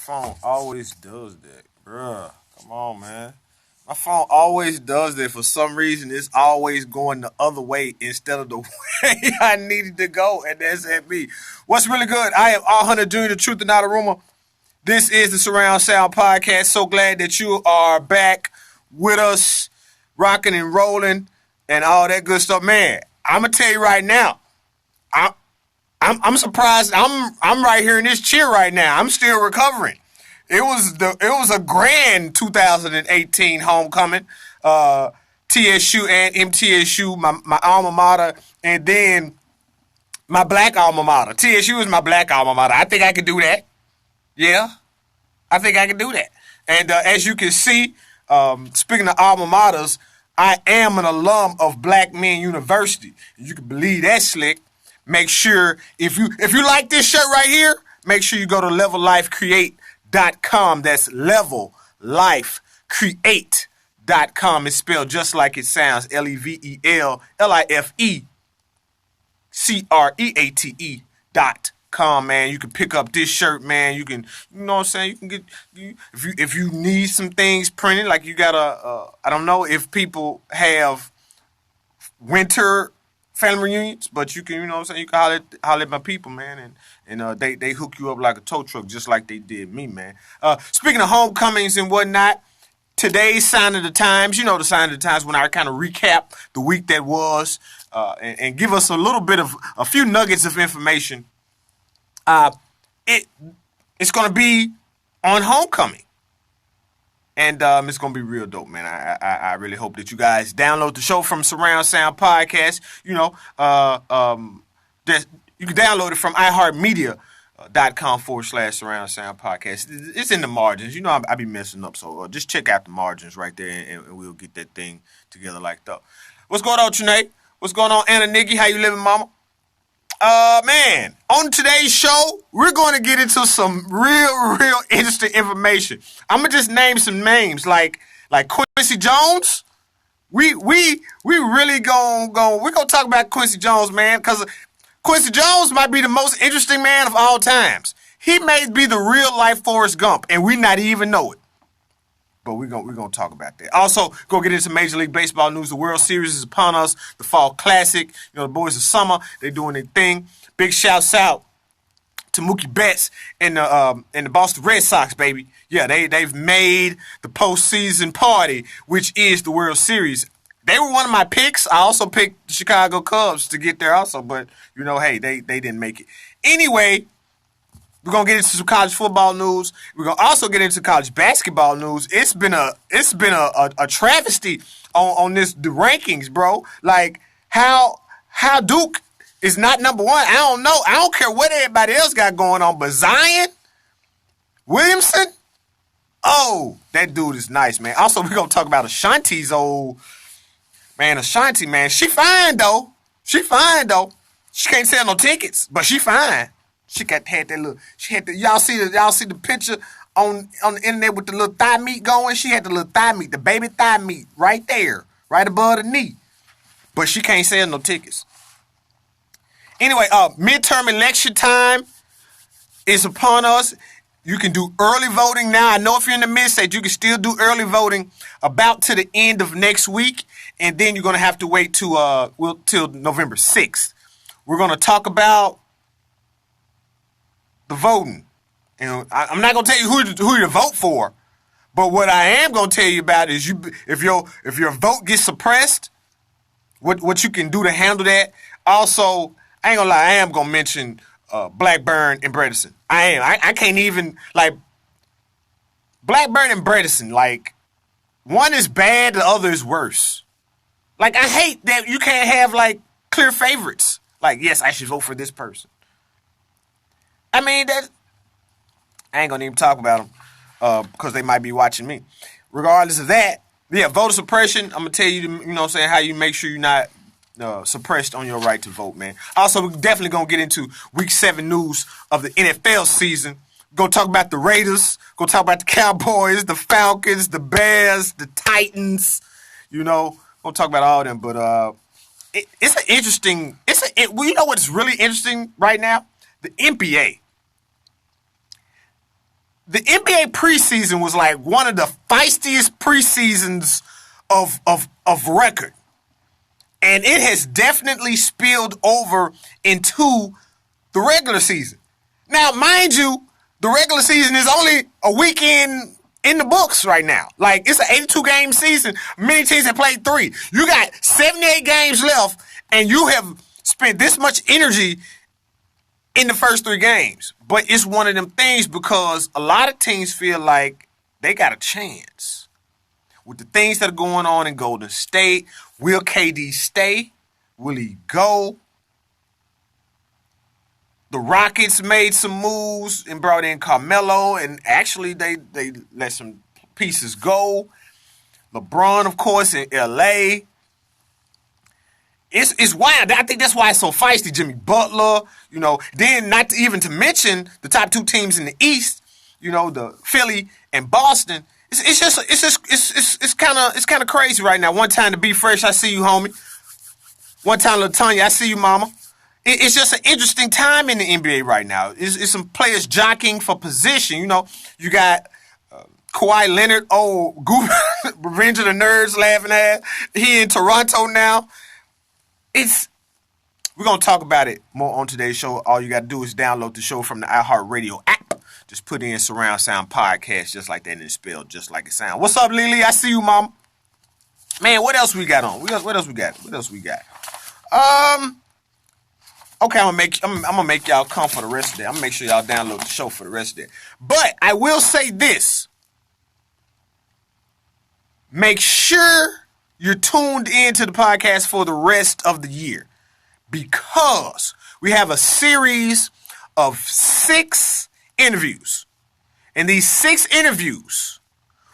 phone always does that, bruh. Come on, man. My phone always does that for some reason. It's always going the other way instead of the way I needed to go, and that's at me. What's really good? I am All Hunter Jr., the truth and not a rumor. This is the Surround Sound Podcast. So glad that you are back with us, rocking and rolling, and all that good stuff. Man, I'm gonna tell you right now, I'm surprised. I'm right here in this chair right now. I'm still recovering. It was a grand 2018 homecoming. TSU and MTSU, my alma mater, and then my black alma mater. TSU is my black alma mater. I think I can do that. Yeah, I think I can do that. And as you can see, speaking of alma maters, I am an alum of Black Men University. You can believe that slick. Make sure if you like this shirt right here, make sure you go to levellifecreate.com. That's levellifecreate.com. It's spelled just like it sounds. LEVELLIFECREATE.com, man. You can pick up this shirt, man. You can, you know what I'm saying? You can get, if you need some things printed, like you got I don't know if people have winter family reunions, but you can, you know what I'm saying, you can holler at my people, man, and they hook you up like a tow truck, just like they did me, man. Speaking of homecomings and whatnot, today's sign of the times, you know the sign of the times when I kind of recap the week that was, and give us a little bit of a few nuggets of information. It's gonna be on homecoming. And it's going to be real dope, man. I really hope that you guys download the show from Surround Sound Podcast. You know, you can download it from iHeartMedia.com/Surround Sound Podcast. It's in the margins. You know, I be messing up. So just check out the margins right there, and we'll get that thing together like that. What's going on, Trinae? What's going on, Anna Nikki? How you living, mama? Man, on today's show, we're going to get into some real interesting information. I'm gonna just name some names like Quincy Jones. We really we're gonna talk about Quincy Jones, man, because Quincy Jones might be the most interesting man of all times. He may be the real life Forrest Gump, and we not even know it. But we're gonna talk about that. Also, go get into Major League Baseball news. The World Series is upon us. The Fall Classic. You know, the boys of summer. They doing their thing. Big shouts out to Mookie Betts and the Boston Red Sox, baby. Yeah, they've made the postseason party, which is the World Series. They were one of my picks. I also picked the Chicago Cubs to get there also, but you know, hey, they didn't make it. Anyway, we're gonna get into some college football news. We're gonna also get into college basketball news. It's been a travesty on the rankings, bro. Like how Duke is not number one. I don't know. I don't care what everybody else got going on, but Zion Williamson, oh, that dude is nice, man. Also, we're gonna talk about Ashanti's old man. Ashanti, man, she fine though. She can't sell no tickets, but she fine. She had that little. She had the. Y'all see the picture on the internet with the little thigh meat going. She had the little thigh meat, the baby thigh meat, right there, right above the knee. But she can't sell no tickets. Anyway, midterm election time is upon us. You can do early voting now. I know if you're in the mid-state, you can still do early voting about to the end of next week, and then you're gonna have to wait till November 6th. We're gonna talk about the voting. You know, I'm not gonna tell you who to vote for, but what I am gonna tell you about is if your vote gets suppressed, what you can do to handle that. Also, I ain't gonna lie, I am gonna mention Blackburn and Bredesen. I can't even, like, Blackburn and Bredesen, like, one is bad, the other is worse. Like, I hate that you can't have, like, clear favorites. Like, yes, I should vote for this person. I mean, that I ain't gonna even talk about them because they might be watching me. Regardless of that, yeah, voter suppression. I'm gonna tell you, you know what I'm saying, how you make sure you're not suppressed on your right to vote, man. Also, we're definitely gonna get into Week 7 news of the NFL season. Go talk about the Raiders. Go talk about the Cowboys, the Falcons, the Bears, the Titans. You know, we'll talk about all of them. But it's an interesting. Well, you know what's really interesting right now? The NBA. the NBA preseason was like one of the feistiest preseasons of record. And it has definitely spilled over into the regular season. Now, mind you, the regular season is only a weekend in the books right now. Like, it's an 82-game season. Many teams have played 3. You got 78 games left, and you have spent this much energy in the first 3 games. But it's one of them things because a lot of teams feel like they got a chance. With the things that are going on in Golden State, will KD stay? Will he go? The Rockets made some moves and brought in Carmelo, and actually they let some pieces go. LeBron, of course, in LA. It's wild. I think that's why it's so feisty. Jimmy Butler, then not even to mention the top 2 teams in the East, the Philly and Boston. It's kind of crazy right now. One time to be fresh, I see you, homie. One time, LaTanya, I see you, mama. It's just an interesting time in the NBA right now. It's some players jockeying for position. You got Kawhi Leonard, Revenge of the Nerds laughing at. He in Toronto now. We're going to talk about it more on today's show. All you got to do is download the show from the iHeartRadio app. Just put in Surround Sound Podcast just like that and it's spelled just like it sounds. What's up, Lily? I see you, mama. Man, what else we got on? What else we got? Okay, I'm gonna make y'all come for the rest of it. I'm gonna make sure y'all download the show for the rest of it. But I will say this. Make sure you're tuned into the podcast for the rest of the year. Because we have a series of 6 interviews. And these 6 interviews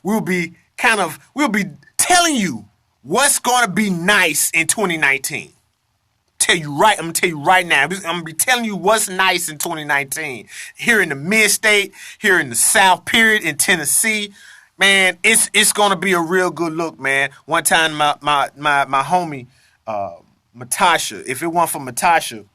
we'll be telling you what's going to be nice in 2019. I'm going to tell you right now. I'm going to be telling you what's nice in 2019. Here in the mid-state, here in the South, period, in Tennessee. Man, it's going to be a real good look, man. One time my homie, Matasha, if it weren't for Matasha,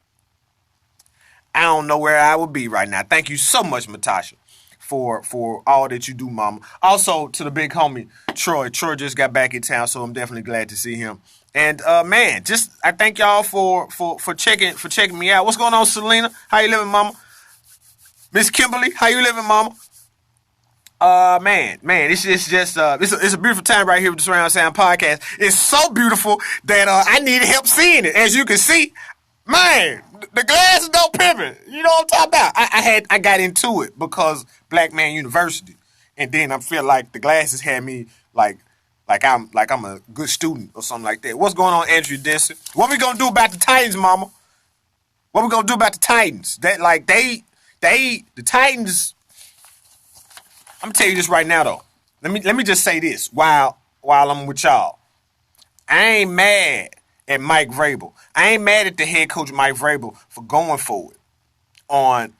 I don't know where I would be right now. Thank you so much, Matasha, for all that you do, mama. Also, to the big homie, Troy. Troy just got back in town, so I'm definitely glad to see him. And, man, I thank y'all for checking me out. What's going on, Selena? How you living, mama? Miss Kimberly, how you living, mama? Man, it's a beautiful time right here with the Surround Sound Podcast. It's so beautiful that I needed help seeing it. As you can see, man, the glasses don't pimping. You know what I'm talking about? I got into it because Black Man University, and then I feel like the glasses had me like I'm a good student or something like that. What's going on, Andrew Denson? What we gonna do about the Titans, mama? What we gonna do about the Titans? The Titans. I'm gonna tell you this right now, though. Let me just say this while I'm with y'all. I ain't mad at Mike Vrabel. I ain't mad at the head coach Mike Vrabel for going for it on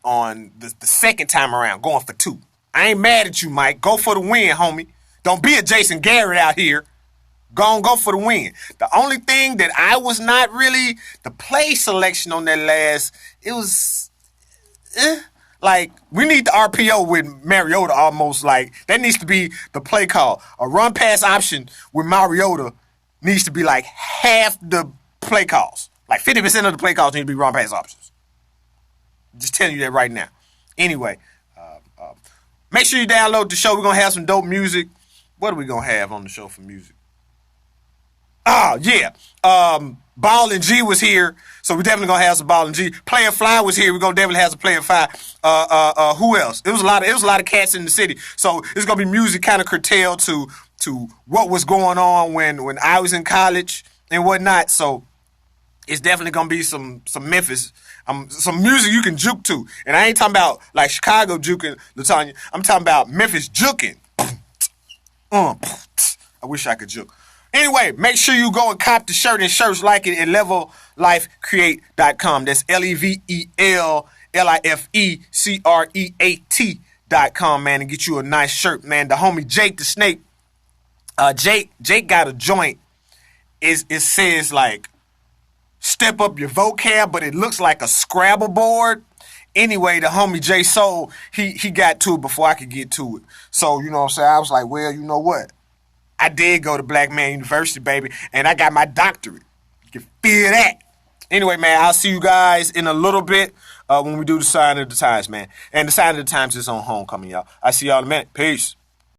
the second time around, going for 2. I ain't mad at you, Mike. Go for the win, homie. Don't be a Jason Garrett out here. Go for the win. The only thing that I was not really the play selection on that last, it was. Like, we need the RPO with Mariota almost like, that needs to be the play call. A run-pass option with Mariota needs to be like half the play calls. Like 50% of the play calls need to be run-pass options. Just telling you that right now. Anyway, make sure you download the show. We're going to have some dope music. What are we going to have on the show for music? Oh, yeah. Ball and G was here, so we definitely gonna have some Ball and G. Player Fly was here. We're gonna definitely have some Player Fly. Who else? It was a lot of cats in the city. So it's gonna be music kind of curtailed to what was going on when I was in college and whatnot. So it's definitely gonna be some Memphis, some music you can juke to. And I ain't talking about like Chicago juking, LaTanya. I'm talking about Memphis juking. I wish I could juke. Anyway, make sure you go and cop the shirt and shirts like it at LevelLifeCreate.com. That's LevelLifeCreate.com, man, and get you a nice shirt, man. The homie Jake the Snake, Jake got a joint. It says like step up your vocab, but it looks like a Scrabble board. Anyway, the homie J Soul, he got to it before I could get to it. So, you know what I'm saying? I was like, well, you know what? I did go to Black Man University, baby, and I got my doctorate. You can feel that. Anyway, man, I'll see you guys in a little bit when we do the Sign of the Times, man. And the Sign of the Times is on Homecoming, y'all. I see y'all in a minute. Peace.